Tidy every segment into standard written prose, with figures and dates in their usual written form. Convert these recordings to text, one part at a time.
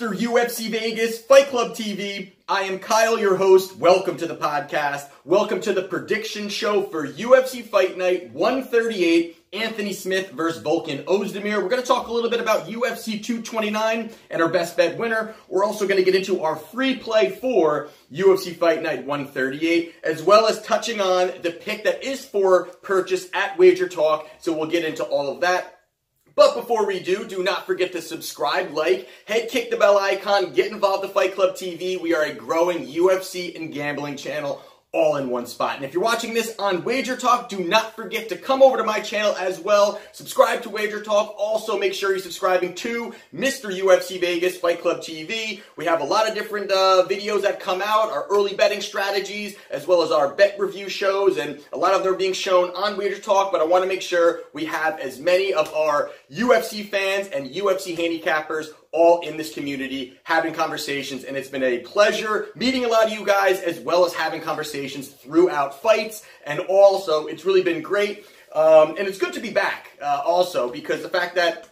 Mr. UFC Vegas, Fight Club TV. I am Kyle, your host. Welcome to the podcast. Welcome to the prediction show for UFC Fight Night 138, Anthony Smith versus Volkan Oezdemir. We're going to talk a little bit about UFC 229 and our best bet winner. We're also going to get into our free play for UFC Fight Night 138, as well as touching on the pick that is for purchase at Wagertalk. So we'll get into all of that. But before we do not forget to subscribe, like, kick the bell icon, get involved with Fight Club TV. We are a growing UFC and gambling channel all in one spot. And if you're watching this on Wagertalk, do not forget to come over to my channel as well. Subscribe to Wagertalk. Also, make sure you're subscribing to Mr. UFC Vegas, Fight Club TV. We have a lot of different videos that come out, our early betting strategies, as well as our bet review shows, and a lot of them are being shown on Wagertalk, but I want to make sure we have as many of our UFC fans and UFC handicappers all in this community having conversations, and it's been a pleasure meeting a lot of you guys as well as having conversations throughout fights, and also it's really been great, and it's good to be back also because the fact that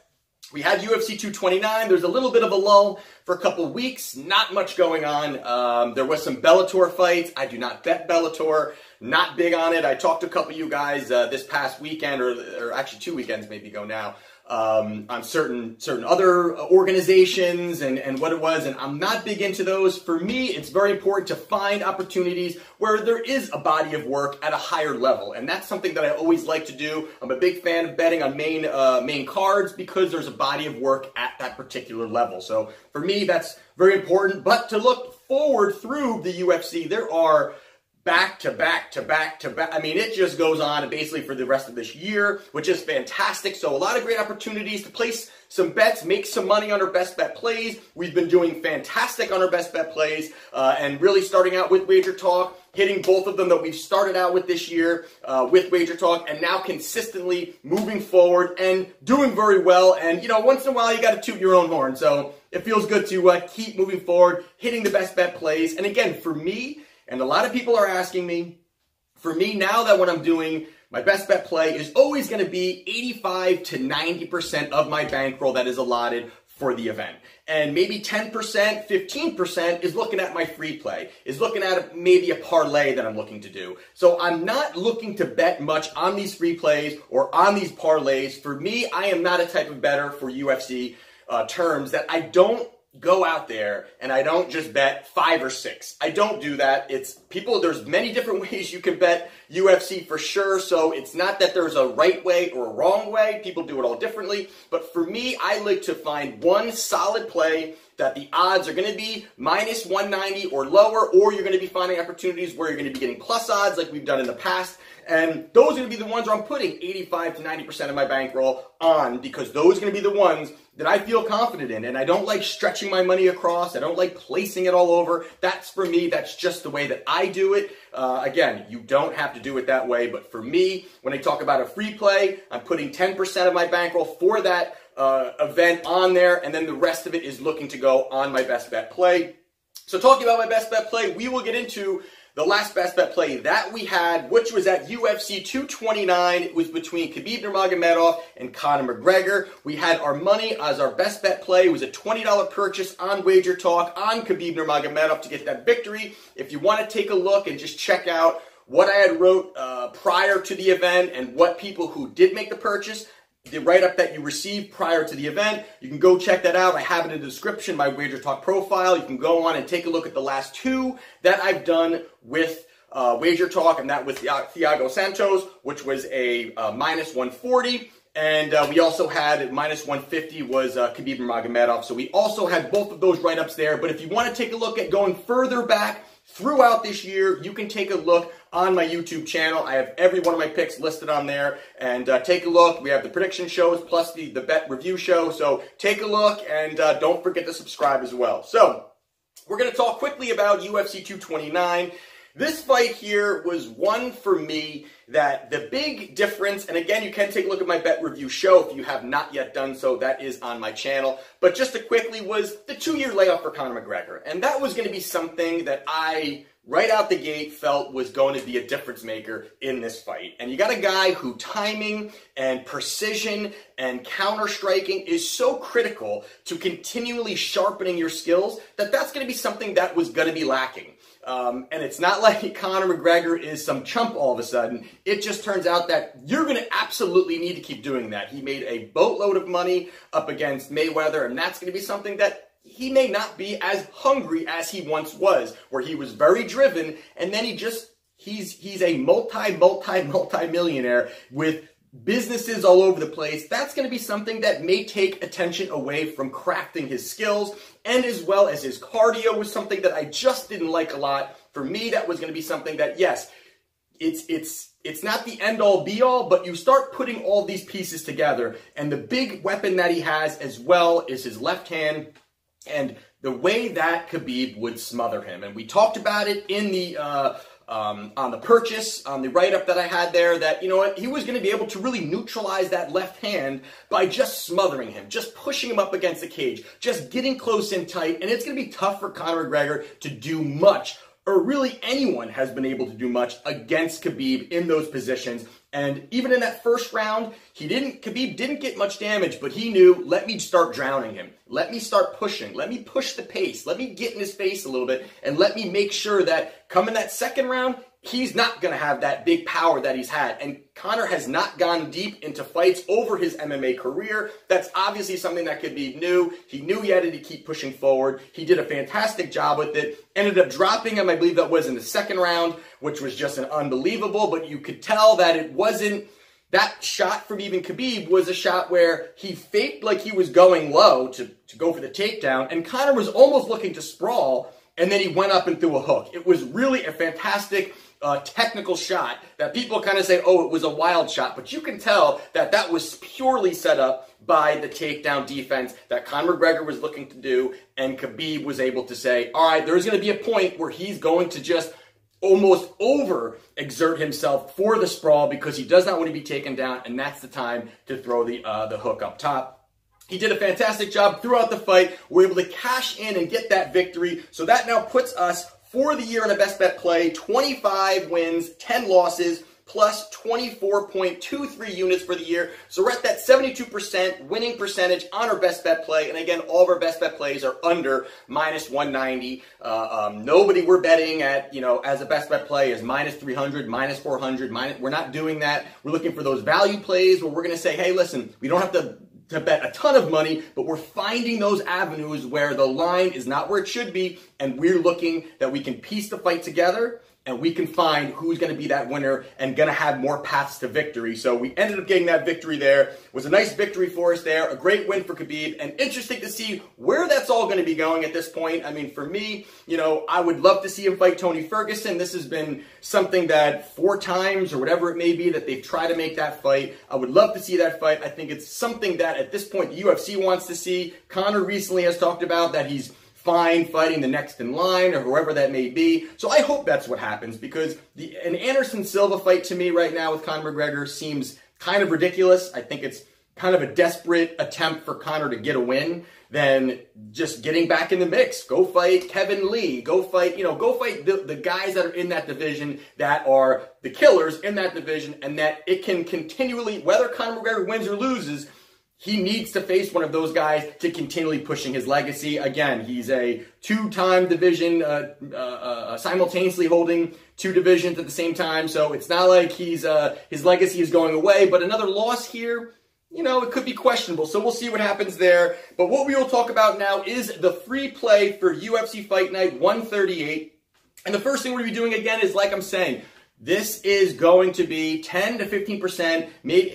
we had UFC 229, there's a little bit of a lull for a couple weeks, not much going on. There was some Bellator fights. I do not bet Bellator, not big on it. I talked to a couple of you guys this past weekend, or actually 2 weekends maybe ago now, on certain other organizations and what it was, and I'm not big into those. For me, it's very important to find opportunities where there is a body of work at a higher level, and that's something that I always like to do. I'm a big fan of betting on main cards because there's a body of work at that particular level. So for me, that's very important. But to look forward through the UFC, there are back to back. I mean, it just goes on basically for the rest of this year, which is fantastic. So a lot of great opportunities to place some bets, make some money on our best bet plays. We've been doing fantastic on our best bet plays, and really starting out with Wagertalk, hitting both of them that we've started out with this year with Wagertalk, and now consistently moving forward and doing very well. And, you know, once in a while you got to toot your own horn. So it feels good to keep moving forward, hitting the best bet plays. And again, for me, and a lot of people are asking me, for me now that what I'm doing, my best bet play is always going to be 85 to 90% of my bankroll that is allotted for the event. And maybe 10%, 15% is looking at my free play, is looking at maybe a parlay that I'm looking to do. So I'm not looking to bet much on these free plays or on these parlays. For me, I am not a type of bettor for UFC terms that I don't go out there and I don't just bet 5 or 6. I don't do that. It's people, there's many different ways you can bet UFC for sure. So it's not that there's a right way or a wrong way. People do it all differently. But for me, I like to find one solid play that the odds are going to be minus 190 or lower, or you're going to be finding opportunities where you're going to be getting plus odds like we've done in the past. And those are going to be the ones where I'm putting 85 to 90% of my bankroll on, because those are going to be the ones that I feel confident in. And I don't like stretching my money across. I don't like placing it all over. That's for me. That's just the way that I do it. Again, you don't have to do it that way. But for me, when I talk about a free play, I'm putting 10% of my bankroll for that event on there. And then the rest of it is looking to go on my best bet play. So talking about my best bet play, we will get into the last best bet play that we had, which was at UFC 229. It was between Khabib Nurmagomedov and Conor McGregor. We had our money as our best bet play. It was a $20 purchase on Wagertalk on Khabib Nurmagomedov to get that victory. If you want to take a look and just check out what I had wrote prior to the event and what people who did make the purchase, the write-up that you received prior to the event, you can go check that out. I have it in the description, my Wagertalk profile. You can go on and take a look at the last 2 that I've done with Wagertalk, and that was Thiago Santos, which was a minus 140. And we also had minus 150 was Khabib Nurmagomedov. So we also had both of those write-ups there. But if you want to take a look at going further back throughout this year, you can take a look on my YouTube channel. I have every one of my picks listed on there, and take a look. We have the prediction shows plus the bet review show, so take a look, and don't forget to subscribe as well. So we're going to talk quickly about UFC 229. This fight here was one for me that the big difference, and again, you can take a look at my bet review show if you have not yet done so. That is on my channel. But just to quickly, was the 2-year layoff for Conor McGregor. And that was going to be something that I right out the gate felt was going to be a difference maker in this fight. And you got a guy who timing and precision and counter striking is so critical to continually sharpening your skills that that's going to be something that was going to be lacking. And it's not like Conor McGregor is some chump all of a sudden. It just turns out that you're going to absolutely need to keep doing that. He made a boatload of money up against Mayweather, and that's going to be something that he may not be as hungry as he once was, where he was very driven, and then he's a multi-millionaire with businesses all over the place. That's going to be something that may take attention away from crafting his skills, and as well as his cardio was something that I just didn't like a lot. For me, that was going to be something that, yes, it's not the end-all, be-all, but you start putting all these pieces together, and the big weapon that he has as well is his left hand, and the way that Khabib would smother him. And we talked about it in the on the purchase, on the write-up that I had there, that, you know what, he was going to be able to really neutralize that left hand by just smothering him, just pushing him up against the cage, just getting close and tight. And it's going to be tough for Conor McGregor to do much, or really anyone has been able to do much against Khabib in those positions. And even in that first round, Khabib didn't get much damage, but he knew, let me start drowning him. Let me start pushing. Let me push the pace. Let me get in his face a little bit, and let me make sure that come in that second round, he's not going to have that big power that he's had. And Conor has not gone deep into fights over his MMA career. That's obviously something that Khabib knew. He knew he had to keep pushing forward. He did a fantastic job with it. Ended up dropping him, I believe that was in the second round, which was just an unbelievable, but you could tell that it wasn't, that shot from even Khabib was a shot where he faked like he was going low to go for the takedown, and Conor was almost looking to sprawl, and then he went up and threw a hook. It was really a fantastic technical shot that people kind of say, oh, it was a wild shot, but you can tell that that was purely set up by the takedown defense that Conor McGregor was looking to do, and Khabib was able to say, all right, there's going to be a point where he's going to just almost over-exert himself for the sprawl because he does not want to be taken down, and that's the time to throw the hook up top. He did a fantastic job throughout the fight. We're able to cash in and get that victory, so that now puts us for the year in a best bet play, 25 wins, 10 losses, plus 24.23 units for the year. So we're at that 72% winning percentage on our best bet play. And again, all of our best bet plays are under minus 190. Nobody we're betting at, you know, as a best bet play is minus 300, minus 400. We're not doing that. We're looking for those value plays where we're going to say, hey, listen, we don't have to bet a ton of money, but we're finding those avenues where the line is not where it should be, and we're looking that we can piece the fight together, and we can find who's going to be that winner and going to have more paths to victory. So we ended up getting that victory there. It was a nice victory for us there, a great win for Khabib, and interesting to see where that's all going to be going at this point. I mean, for me, you know, I would love to see him fight Tony Ferguson. This has been something that 4 times or whatever it may be that they've tried to make that fight. I would love to see that fight. I think it's something that at this point the UFC wants to see. Conor recently has talked about that he's fine fighting the next in line or whoever that may be. So I hope that's what happens, because an Anderson Silva fight to me right now with Conor McGregor seems kind of ridiculous. I think it's kind of a desperate attempt for Conor to get a win than just getting back in the mix. Go fight Kevin Lee. Go fight, you know, go fight the guys that are in that division that are the killers in that division, and that it can continually, whether Conor McGregor wins or loses, he needs to face one of those guys to continually pushing his legacy. Again, he's a 2-time division, simultaneously holding 2 divisions at the same time. So it's not like his legacy is going away. But another loss here, you know, it could be questionable. So we'll see what happens there. But what we will talk about now is the free play for UFC Fight Night 138. And the first thing we're going to be doing again is, like I'm saying, this is going to be 10 to 15%. Maybe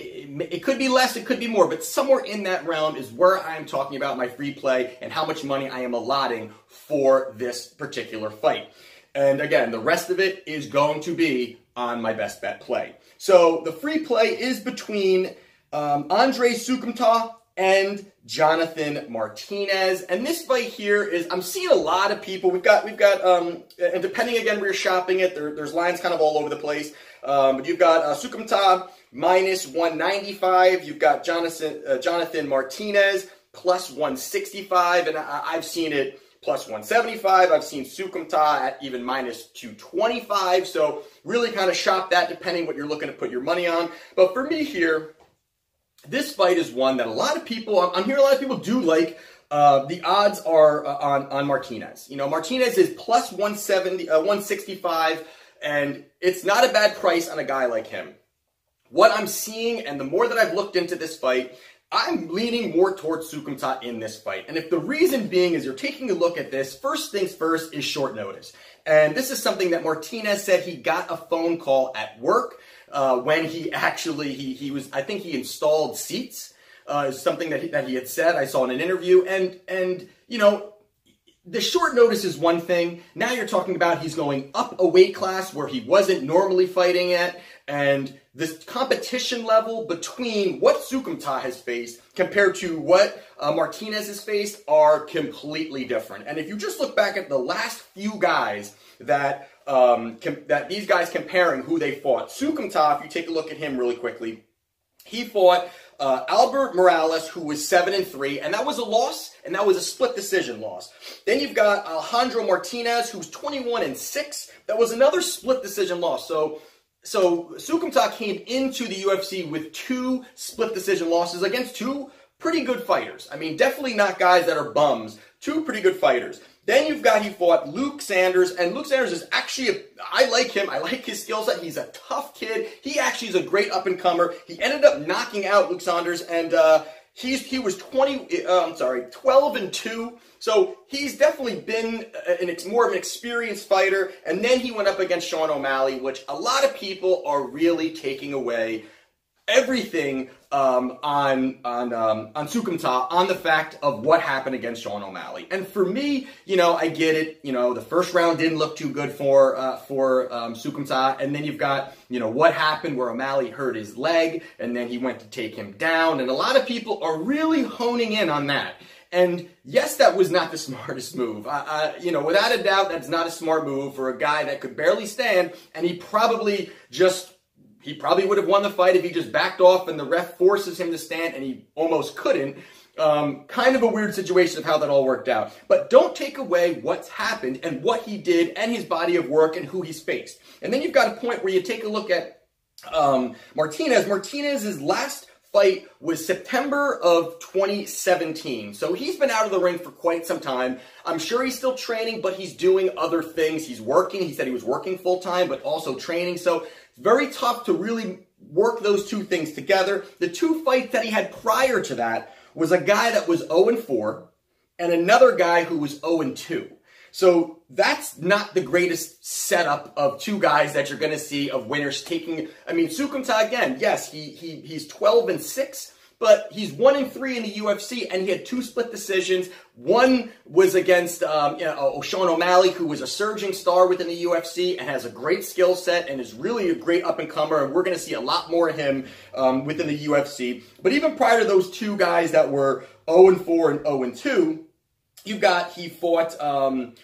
it could be less, it could be more, but somewhere in that realm is where I'm talking about my free play and how much money I am allotting for this particular fight. And again, the rest of it is going to be on my best bet play. So the free play is between Andre Sukumta and Jonathan Martinez. And this fight here is, I'm seeing a lot of people. We've got, and depending again where you're shopping it, there's lines kind of all over the place. But you've got Sukumta minus 195. You've got Jonathan Martinez plus 165. And I've seen it plus 175. I've seen Sukumta at even minus 225. So really kind of shop that depending what you're looking to put your money on. But for me here, this fight is one that a lot of people, I'm hearing a lot of people do like. The odds are on Martinez. You know, Martinez is plus 165, and it's not a bad price on a guy like him. What I'm seeing, and the more that I've looked into this fight, I'm leaning more towards Sukumta in this fight. And if the reason being is you're taking a look at this, first things first is short notice. And this is something that Martinez said he got a phone call at work when he actually, I think he installed seats, something that he had said. I saw in an interview. And you know, the short notice is one thing. Now you're talking about he's going up a weight class where he wasn't normally fighting at. And this competition level between what Sukumta has faced compared to what Martinez has faced are completely different. And if you just look back at the last few guys that these guys comparing who they fought, Sukumta, if you take a look at him really quickly, he fought Albert Morales, who was 7-3, and that was a loss, and that was a split decision loss. Then you've got Alejandro Martinez, who's 21-6. That was another split decision loss. So Sukumta came into the UFC with 2 split decision losses against 2 pretty good fighters. I mean, definitely not guys that are bums. 2 pretty good fighters. Then he fought Luke Sanders, and Luke Sanders is actually, I like him. I like his skill set. He's a tough kid. He actually is a great up-and-comer. He ended up knocking out Luke Sanders, and he was 12-2. So he's definitely been more of an experienced fighter. And then he went up against Sean O'Malley, which a lot of people are really taking away everything on Sukumta on the fact of what happened against Sean O'Malley. And for me, you know, I get it. You know, the first round didn't look too good for Sukumta, and then you've got, you know, what happened where O'Malley hurt his leg, and then he went to take him down, and a lot of people are really honing in on that. And yes, that was not the smartest move. You know, without a doubt, that's not a smart move for a guy that could barely stand, and he probably would have won the fight if he just backed off and the ref forces him to stand, and he almost couldn't. Kind of a weird situation of how that all worked out. But don't take away what's happened and what he did and his body of work and who he's faced. And then you've got a point where you take a look at Martinez. Martinez's last fight was September of 2017. So he's been out of the ring for quite some time. I'm sure he's still training, but he's doing other things. He's working. He said he was working full-time, but also training. So it's very tough to really work those two things together. The 2 fights that he had prior to that was a guy that was 0-4 and another guy who was 0-2. So that's not the greatest setup of 2 guys that you're going to see of winners taking. I mean, Sukumta, again, yes, he's 12-6, but he's 1-3 in the UFC, and he had 2 split decisions. One was against Sean O'Malley, who was a surging star within the UFC and has a great skill set and is really a great up-and-comer, and we're going to see a lot more of him within the UFC. But even prior to those 2 guys that were 0-4 and 0-2, he fought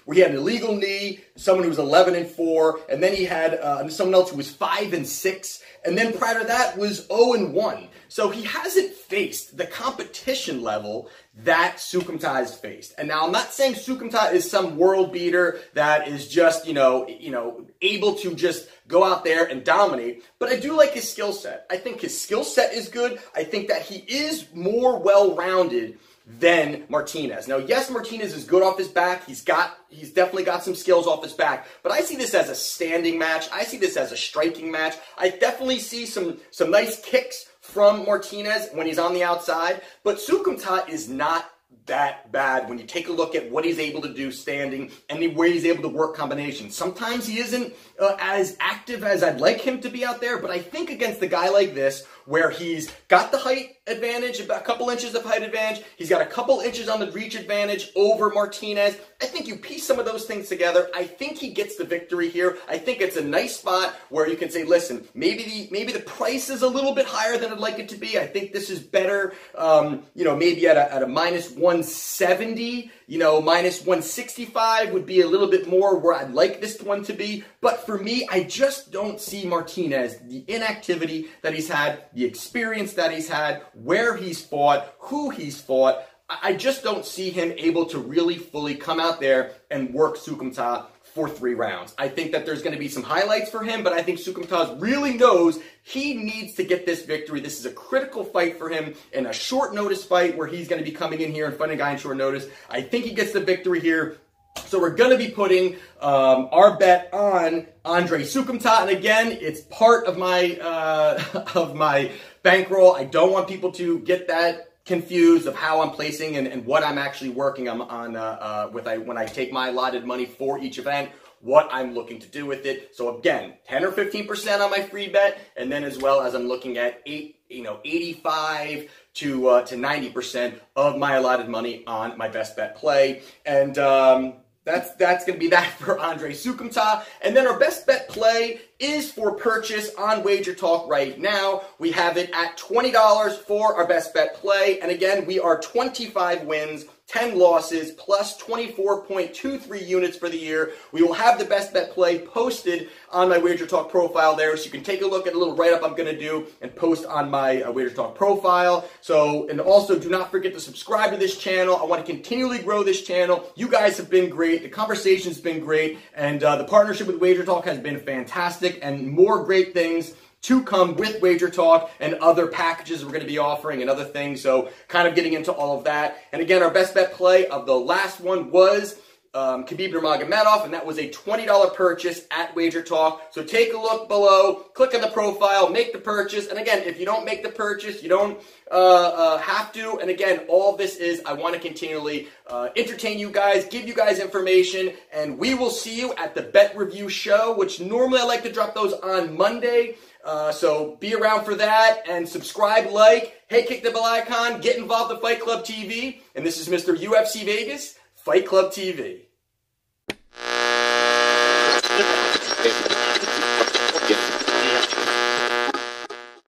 where he had an illegal knee, someone who was 11-4, and then he had someone else who was 5-6, and then prior to that was 0-1. So he hasn't faced the competition level that Sukumta has faced. And now I'm not saying Sukumta is some world beater that is just, able to just go out there and dominate, but I do like his skill set. I think his skill set is good. I think that he is more well-rounded than Martinez. Now, yes, Martinez is good off his back. He's definitely got some skills off his back, but I see this as a standing match. I see this as a striking match. I definitely see some nice kicks from Martinez when he's on the outside, but Sukumta is not that bad when you take a look at what he's able to do standing and the way he's able to work combinations. Sometimes he isn't as active as I'd like him to be out there, but I think against a guy like this, where he's got the height advantage, about a couple inches of height advantage, he's got a couple inches on the reach advantage over Martinez, I think you piece some of those things together. I think he gets the victory here. I think it's a nice spot where you can say, listen, maybe the price is a little bit higher than I'd like it to be. I think this is better, maybe at a minus 170, minus 165 would be a little bit more where I'd like this one to be. But for me, I just don't see Martinez, the inactivity that he's had, the experience that he's had, where he's fought, who he's fought. I just don't see him able to really fully come out there and work Sukumta for 3 rounds. I think that there's going to be some highlights for him, but I think Sukumta really knows he needs to get this victory. This is a critical fight for him in a short notice fight where he's going to be coming in here and fighting a guy in short notice. I think he gets the victory here. So we're going to be putting our bet on Andre Sukumta, and again, it's part of my bankroll. I don't want people to get that confused of how I'm placing and what I'm actually working on when I take my allotted money for each event, what I'm looking to do with it. So again, 10 or 15% on my free bet, and then as well as I'm looking at 85 to 90% of my allotted money on my best bet play. And that's going to be that for Andre Sukumta. And then our best bet play is for purchase on Wagertalk right now. We have it at $20 for our best bet play. And again, we are 25 wins, 10 losses, plus 24.23 units for the year. We will have the best bet play posted on my Wagertalk profile there, so you can take a look at a little write-up I'm going to do and post on my Wagertalk profile. So, and also do not forget to subscribe to this channel. I want to continually grow this channel. You guys have been great. The conversation's been great, and the partnership with Wagertalk has been fantastic, and more great things to come with Wagertalk and other packages we're going to be offering and other things. So kind of getting into all of that. And again, our best bet play of the last one was Khabib Nurmagomedov, and that was a $20 purchase at Wagertalk. So take a look below, click on the profile, make the purchase. And again, if you don't make the purchase, you don't have to. And again, all this is, I want to continually entertain you guys, give you guys information, and we will see you at the Bet Review Show, which normally I like to drop those on Monday. So be around for that, and subscribe, like, hey, click the bell icon, get involved with Fight Club TV. And this is Mr. UFC Vegas, Fight Club TV.